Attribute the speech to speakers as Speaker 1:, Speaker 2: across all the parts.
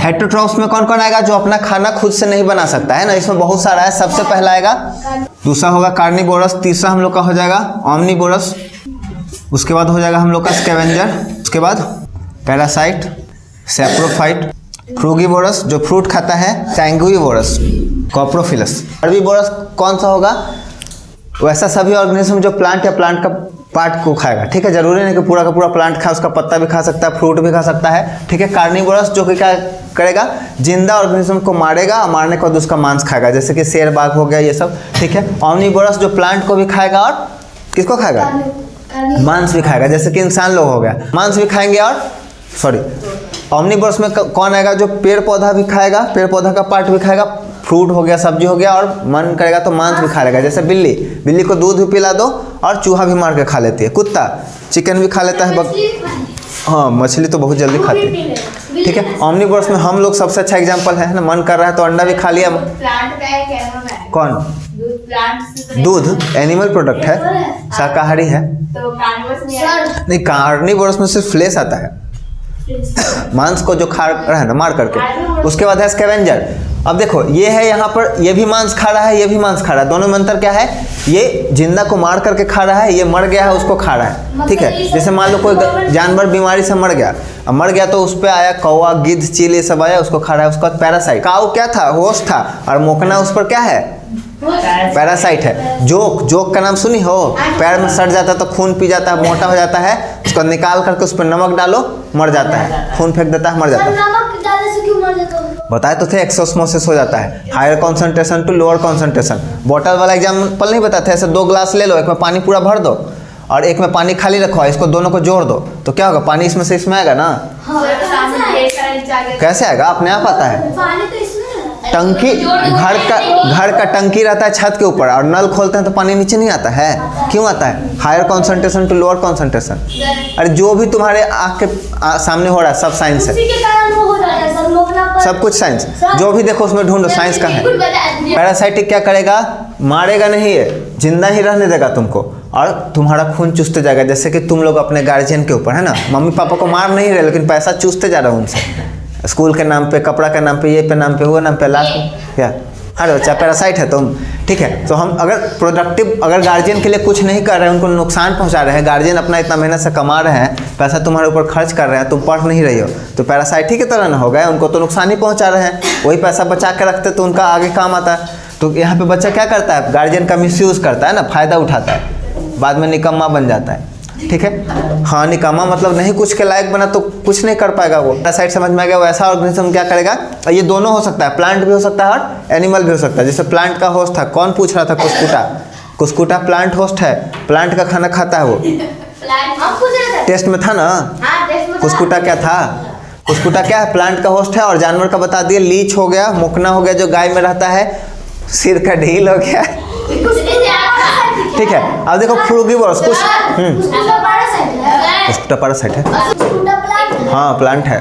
Speaker 1: Heterotrophs में कौन कौन आएगा? जो अपना खाना खुद से नहीं बना सकता है ना, इसमें बहुत सारा है। सबसे पहला आएगा, दूसरा होगा कार्निवोरस, तीसरा हम लोग का हो जाएगा ओमनिवोरस, उसके बाद हो जाएगा हम लोग का स्कैवेंजर, उसके बाद पैरासाइट, सैप्रोफाइट, फ्रूगीवोरस जो फ्रूट खाता है, सैंग्विवोरस, कॉप्रोफिलस। हर्बीवोरस कौन सा होगा? वैसा सभी ऑर्गेनिज्म जो प्लांट या प्लांट का पार्ट को खाएगा, ठीक है। जरूरी नहीं कि पूरा का पूरा प्लांट खाए, उसका पत्ता भी खा सकता है, फ्रूट भी खा सकता है, ठीक है। कार्निवोरस जो कि क्या करेगा? जिंदा ऑर्गेनिज्म को मारेगा और मारने के बाद उसका मांस खाएगा, जैसे कि शेर बाघ हो गया, ये सब, ठीक है। ओमनिवोरस जो प्लांट को भी खाएगा और किसको खाएगा? मांस भी खाएगा, जैसे कि इंसान लोग हो गया, मांस भी खाएंगे और ओमनिवोरस में कौन आएगा? जो पेड़ पौधा भी खाएगा, पेड़ पौधा का पार्ट भी खाएगा, फ्रूट हो गया, सब्जी हो गया, और मन करेगा तो मांस भी खा लेगा, जैसे बिल्ली, बिल्ली को दूध भी पिला दो और चूहा भी मार के खा लेती है। कुत्ता चिकन भी खा लेता है, हाँ मछली तो बहुत जल्दी खाती है, ठीक है। ओमनिवोरस में हम लोग सबसे अच्छा एग्जांपल है ना, मन कर रहा है तो अंडा भी खा लिया। कौन? दूध एनिमल प्रोडक्ट है, शाकाहारी है। नहीं, कार्निवोरस में सिर्फ फ्लेश आता है, मांस को जो खा रहा है ना मार करके। उसके बाद है स्कैवेंजर। अब देखो ये है यहाँ पर, ये भी मांस खा रहा है, ये भी मांस खा रहा है, दोनों में अंतर क्या है? ये जिंदा को मार करके खा रहा है, ये मर गया है उसको खा रहा है, ठीक है। जैसे मान लो कोई जानवर बीमारी से मर गया तो उस पर आया कौवा, गिद्ध, चील, ये सब आया, उसको खा रहा है। उसका पैरासाइट। काऊ क्या था? होस्ट था, और मोकना उस पर क्या है? पैरासाइट है। जोक का नाम सुनी हो? पैर में सट जाता है तो खून पी जाता है, मोटा हो जाता है, उसको निकाल करके उस पर नमक डालो, मर जाता है, खून फेंक देता है, मर जाता है। बताए तो थे, एक्सोस्मोसिस हो जाता है, higher concentration to lower concentration. बोतल वाला एग्जाम्पल नहीं बताते? ऐसे 2 ग्लास ले लो, एक में पानी पूरा भर दो और एक में पानी खाली रखो, इसको दोनों को जोड़ दो तो क्या होगा? पानी इसमें से इसमें आएगा ना। कैसे आएगा? अपने आप आता है। टंकी, घर का टंकी रहता है छत के ऊपर, और नल खोलते हैं तो पानी नीचे नहीं आता है। क्यों आता है? Higher concentration to lower concentration. अरे जो भी तुम्हारे आँख के सामने हो रहा है सब साइंस है, सब कुछ साइंस। जो भी देखो उसमें ढूंढो साइंस का है। पैरासाइटिक क्या करेगा? मारेगा नहीं है, जिंदा ही रहने देगा तुमको, और तुम्हारा खून चूसते जाएगा। जैसे कि तुम लोग अपने गार्जियन के ऊपर है ना, मम्मी पापा को मार नहीं रहे लेकिन पैसा चूसते जा रहे हो उनसे, स्कूल के नाम पे, कपड़ा के नाम पे, ये पे नाम पे, वो नाम पे, लास्ट में क्या? अरे बच्चा पैरासाइट है तुम, ठीक है। तो हम अगर प्रोडक्टिव, अगर गार्जियन के लिए कुछ नहीं कर रहे हैं, उनको नुकसान पहुंचा रहे हैं, गार्जियन अपना इतना मेहनत से कमा रहे हैं, पैसा तुम्हारे ऊपर खर्च कर रहे हैं, तुम पढ़ नहीं रही हो, तो पैरासाइट ही की तरह ना हो गए, उनको तो नुकसान ही पहुंचा रहे हैं। वही पैसा बचा के रखते तो उनका आगे काम आता है। तो यहाँ पे बच्चा क्या करता है? गार्जियन का मिसयूज करता है ना, फायदा उठाता है, बाद में निकम्मा बन जाता है, ठीक है। हाँ, निकामा मतलब नहीं कुछ के लायक बना तो कुछ नहीं कर पाएगा वो। पैरासाइट समझ में आ गया? वैसा ऑर्गेनिज्म क्या करेगा? ये दोनों हो सकता है, प्लांट भी हो सकता है और एनिमल भी हो सकता है। जैसे प्लांट का होस्ट था, कौन पूछ रहा था? कुस्कुटा प्लांट होस्ट है, प्लांट का खाना खाता है वो। टेस्ट में था ना, कुस्कुटा क्या था? कुस्कुटा क्या है? प्लांट का होस्ट है। और जानवर का बता दिए, लीच हो गया, मोकना हो गया जो गाय में रहता है, सिर का ढील हो गया, ठीक है। अब देखो फ्रूगीवोरस, कुस्कुटा पैरासाइट है, हाँ प्लांट है।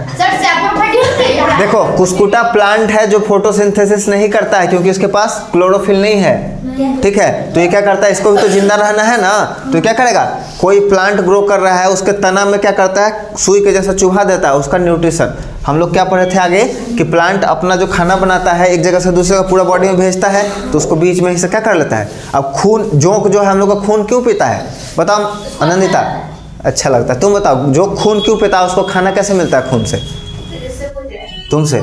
Speaker 1: देखो कुस्कुटा प्लांट है जो फोटोसिंथेसिस नहीं करता है क्योंकि उसके पास क्लोरोफिल नहीं है, ठीक है। तो ये क्या करता है? इसको भी तो जिंदा रहना है ना, तो क्या करेगा? कोई प्लांट ग्रो कर रहा है, उसके तना में क्या करता है? सुई के जैसा चुभा देता है, उसका न्यूट्रिशन। हम लोग क्या पढ़े थे आगे कि प्लांट अपना जो खाना बनाता है एक जगह से दूसरे जगह पूरा बॉडी में भेजता है, तो उसको बीच में ही से क्या कर लेता है? अब खून, जोंक जो है हम लोग का खून क्यों पीता है? बताओ आनंदिता, अच्छा लगता है, तुम बताओ। जो खून क्यों पीता है, उसको खाना कैसे मिलता है खून से? तुमसे।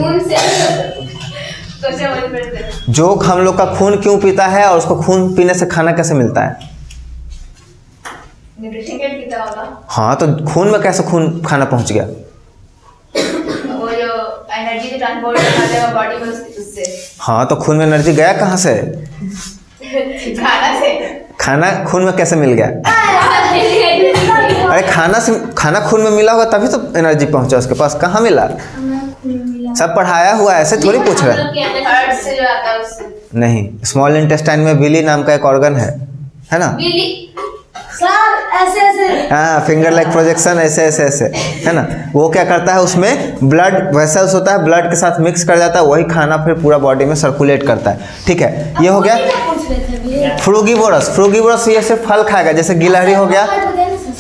Speaker 1: जोंक हम लोग का खून क्यों पीता है और उसको खून पीने से खाना कैसे मिलता है? हाँ, तो खून में कैसे खून खाना पहुंच गया?
Speaker 2: वो जो एनर्जी ट्रांसपोर्ट करता है बॉडी में उससे।
Speaker 1: हाँ, तो खून में एनर्जी गया कहाँ से?
Speaker 2: खाना से।
Speaker 1: खाना खून में कैसे मिल गया? अरे खाना खून में मिला होगा तभी तो एनर्जी पहुंचा उसके पास, कहाँ मिला? सब पढ़ाया हुआ, ऐसे थोड़ी पूछ रहे हैं। नहीं, स्मॉल इंटेस्टाइन में विली नाम का एक ऑर्गन है ना? हाँ, फिंगर लाइक प्रोजेक्शन, ऐसे है ना। वो क्या करता है? उसमें ब्लड वेसल्स होता है, ब्लड के साथ मिक्स कर जाता है, वही खाना फिर पूरा बॉडी में सर्कुलेट करता है, ठीक है। ये हो गया फ्रूगीवोरस। फ्रूगीवोरस ये सिर्फ फल खाएगा, जैसे गिलहरी हो गया,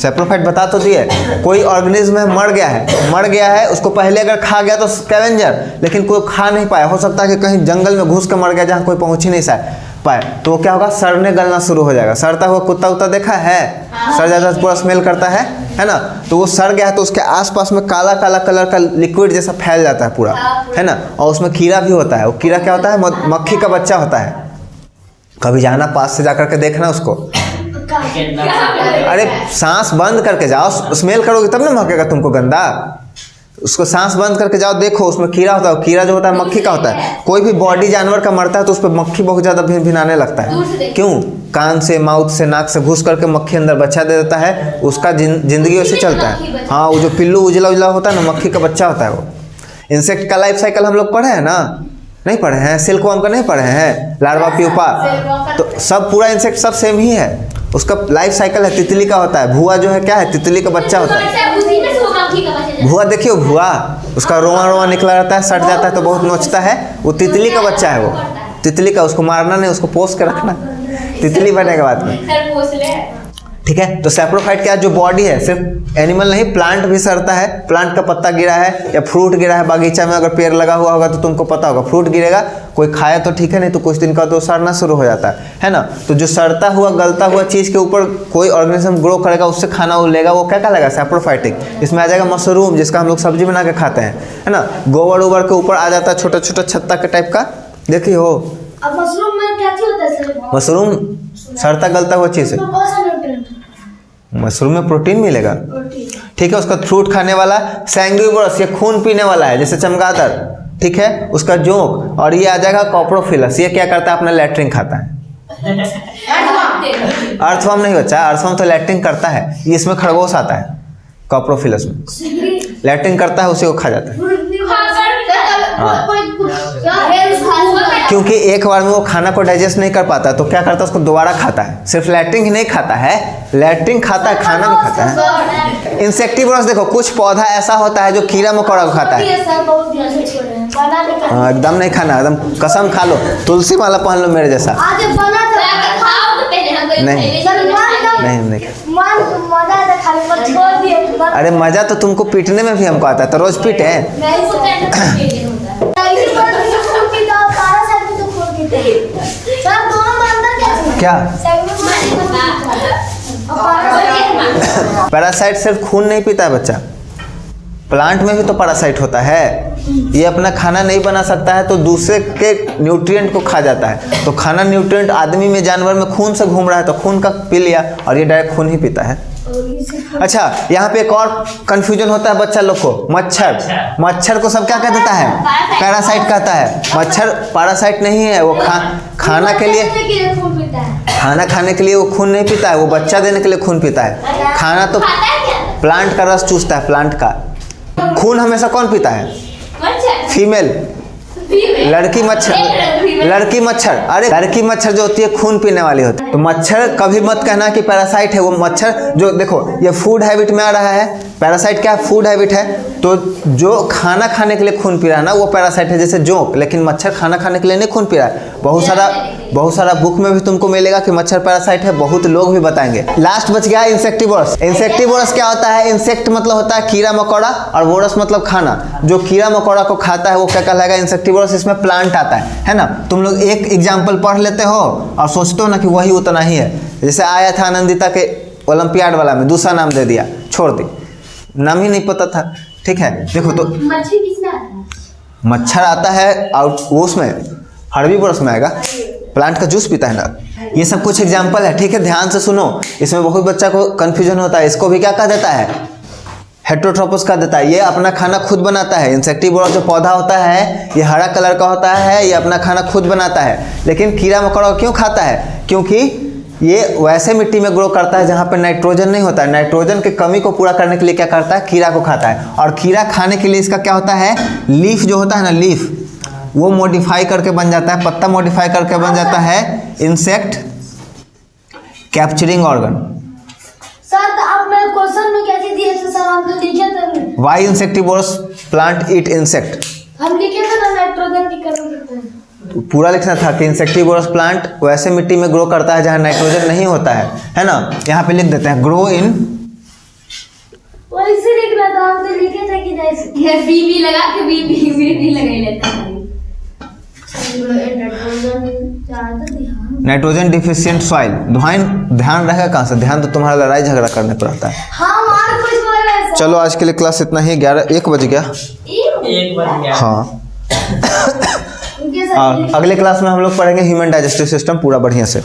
Speaker 1: सैप्रोफाइट बता तो दिए। कोई ऑर्गेनिज्म है मर गया है, उसको पहले अगर खा गया तो स्कैवेंजर, लेकिन कोई खा नहीं पाया, हो सकता है कि कहीं जंगल में घुस कर मर गया जहाँ कोई पहुँच ही नहीं पाए, तो क्या होगा, सड़ने गलना शुरू हो जाएगा। सड़ता हुआ कुत्ता उत्ता देखा है, सड़ जाता है, पूरा स्मेल करता है ना। तो वो सड़ गया है तो उसके आसपास में काला काला कलर का लिक्विड जैसा फैल जाता है पूरा, है ना। और उसमें कीड़ा भी होता है। वो कीड़ा क्या होता है, मक्खी का बच्चा होता है। कभी जाना पास से जाकर के देखना उसको, अरे सांस बंद करके जाओ, स्मेल करोगे तब ना महकेगा तुमको गंदा। उसको सांस बंद करके जाओ, देखो उसमें कीड़ा होता है। कीड़ा जो होता है मक्खी का होता है। कोई भी बॉडी जानवर का मरता है तो उस पर मक्खी बहुत ज़्यादा भिनाने लगता है। क्यों? कान से, माउथ से, नाक से घुस करके मक्खी अंदर बच्चा दे देता है, उसका जिंदगी वैसे चलता है। हाँ, वो जो पिल्लू उजला उजला होता है ना, मक्खी का बच्चा होता है वो। इंसेक्ट का लाइफ साइकिल हम लोग पढ़े हैं ना, नहीं पढ़े हैं? सिल्कवर्म का नहीं पढ़े हैं? लार्वा प्यूपा, तो सब पूरा इंसेक्ट सब सेम ही है। उसका लाइफ साइकिल है, तितली का होता है। भुआ जो है क्या है, तितली का बच्चा होता है। भुआ देखियो, भुआ उसका रोआ निकला रहता है, सट जाता है तो बहुत नोचता है, वो तितली का बच्चा है। वो तितली का, उसको मारना नहीं, उसको पोस के रखना, तितली बनने के बाद में। ठीक है, तो सैप्रोफाइट क्या जो बॉडी है, सिर्फ एनिमल नहीं, प्लांट भी सड़ता है। प्लांट का पत्ता गिरा है या फ्रूट गिरा है बागीचा में, अगर पेड़ लगा हुआ होगा तो तुमको पता होगा, फ्रूट गिरेगा, कोई खाया तो ठीक है, नहीं तो कुछ दिन का तो सड़ना शुरू हो जाता है ना। तो जो सड़ता हुआ गलता हुआ चीज़ के ऊपर कोई ऑर्गेनिज्म ग्रो करेगा, उससे खाना वो लेगा, वो क्या कहलाएगा, सैप्रोफाइटिक। इसमें आ जाएगा मशरूम, जिसका हम लोग सब्जी बना के खाते हैं, है ना। गोबर उबर के ऊपर आ जाता है छोटा छोटा छत्ता के टाइप का, देखिए हो।
Speaker 3: अब मशरूम में क्या चीज होता है सर?
Speaker 1: मशरूम सड़ता गलता हुआ चीज़ है। मशरूम में प्रोटीन मिलेगा, ठीक है। उसका फ्रूट खाने वाला सैंग्यूबरस, ये खून पीने वाला है, जैसे चमगादड़, ठीक है। उसका जोंक, और ये आ जाएगा कॉप्रोफिलस, ये क्या करता है, अपना लैट्रिन खाता है। अर्थवर्म नहीं बच्चा, अर्थवर्म तो लैट्रिन करता है, ये इसमें खरगोश आता है, कॉप्रोफिलस में लैट्रिन करता है, उसी को खा जाता है। क्योंकि एक बार में वो खाना को डाइजेस्ट नहीं कर पाता, तो क्या करता है, उसको दोबारा खाता है। सिर्फ लैट्रिन ही नहीं खाता है, लैट्रिन खाता है, खाना भी खाता है। इंसेक्टिवोरस देखो, कुछ पौधा ऐसा होता है जो कीड़ा मकोड़ा को खाता है। एकदम नहीं खाना, एकदम कसम खा लो, तुलसी माला पहन लो मेरे जैसा। नहीं, अरे मजा तो तुमको पीटने में भी हमको आता है, तो रोज पीटे हैं। क्या पैरासाइट सिर्फ खून नहीं पीता है बच्चा, प्लांट में भी तो पैरासाइट होता है। ये अपना खाना नहीं बना सकता है तो दूसरे के न्यूट्रिएंट को खा जाता है। तो खाना न्यूट्रिएंट आदमी में, जानवर में खून से घूम रहा है, तो खून का पी लिया, और ये डायरेक्ट खून ही पीता है। अच्छा, यहाँ पे एक और कंफ्यूजन होता है बच्चा लोग को, मच्छर। मच्छर को सब क्या कह देता है, पैरासाइट कहता है। मच्छर पैरासाइट नहीं है, वो खाना के लिए, खाना खाने के लिए वो खून नहीं पीता है, वो बच्चा देने के लिए खून पीता है। खाना तो प्लांट का रस चूसता है, प्लांट का। खून हमेशा कौन पीता है, फीमेल, लड़की मच्छर। लड़की मच्छर, अरे लड़की मच्छर जो होती है खून पीने वाली होती है। तो मच्छर कभी मत कहना कि पैरासाइट है। वो मच्छर जो देखो, ये फूड हैबिट में आ रहा है। पैरासाइट क्या फूड हैबिट है, तो जो खाना खाने के लिए खून पी रहा है ना, वो पैरासाइट है, जैसे जोंक। लेकिन मच्छर खाना खाने के लिए नहीं खून पी रहा है। बहुत सारा बुक में भी तुमको मिलेगा कि मच्छर पैरासाइट है, बहुत लोग भी बताएंगे। लास्ट बच गया इंसेक्टिवोरस। इंसेक्टिवोरस क्या होता है, इंसेक्ट मतलब होता है कीड़ा मकोड़ा, और वोरस मतलब खाना। जो कीड़ा मकोड़ा को खाता है वो क्या कहलाएगा, इंसेक्टिवोरस। इसमें प्लांट आता है ना। तुम लोग एक एग्जाम्पल पढ़ लेते हो और सोचते हो ना कि वही उतना ही है। जैसे आया था आनंदिता के ओलंपियाड वाला में, दूसरा नाम दे दिया, छोड़ दी, नाम ही नहीं पता था। ठीक है, देखो तो मच्छर आता है आउट, वो उसमें हर्बीवोरस में आएगा, प्लांट का जूस पीता है ना। ये सब कुछ एग्जाम्पल है, ठीक है, ध्यान से सुनो। इसमें बहुत बच्चा को कंफ्यूजन होता है। इसको भी क्या कह देता है, हेटेरोट्रोपस कह देता है। ये अपना खाना खुद बनाता है। इंसेक्टिवोरस जो पौधा होता है, ये हरा कलर का होता है, ये अपना खाना खुद बनाता है। लेकिन कीड़ा मकोड़ा क्यों खाता है, क्योंकि ये वैसे मिट्टी में ग्रो करता है जहाँ पे नाइट्रोजन नहीं होता है। नाइट्रोजन की कमी को पूरा करने के लिए क्या करता है, कीड़ा को खाता है। और कीड़ा खाने के लिए इसका क्या होता है, लीफ जो होता है ना, लीफ, वो मॉडिफाई करके बन जाता है, पत्ता मॉडिफाई करके बन जाता है इंसेक्ट कैप्चरिंग ऑर्गन।
Speaker 3: सर तो आप मेरे क्वेश्चन में क्या चीज दिए थे सर, हम तो लिखे थे।
Speaker 1: Why insectivorous plant eat insect,
Speaker 3: हम लिखे थे ना नाइट्रोजन की कमी होता है।
Speaker 1: पूरा लिखना था कि इंसेक्टिवोरस प्लांट वैसे मिट्टी में ग्रो करता है जहाँ नाइट्रोजन नहीं होता है ना। यहाँ पे लिख देते हैं ग्रो इन
Speaker 3: हम तो लिखे थे कि जैसे
Speaker 2: ये बीबी लगा के बीबी लगा ही लेता है।
Speaker 1: नाइट्रोजन डिफिशियंट सॉइल, ध्यान रहेगा कहाँ से, ध्यान तो तुम्हारा लड़ाई झगड़ा करने पर आता है।
Speaker 3: हम और कुछ बोल रहे हैं सर।
Speaker 1: चलो आज के लिए क्लास इतना ही, 1 बज गया।
Speaker 4: एक बज गया।
Speaker 1: हाँ,
Speaker 3: उनके साथ
Speaker 1: और अगले क्लास में हम लोग पढ़ेंगे ह्यूमन डाइजेस्टिव सिस्टम पूरा बढ़िया से।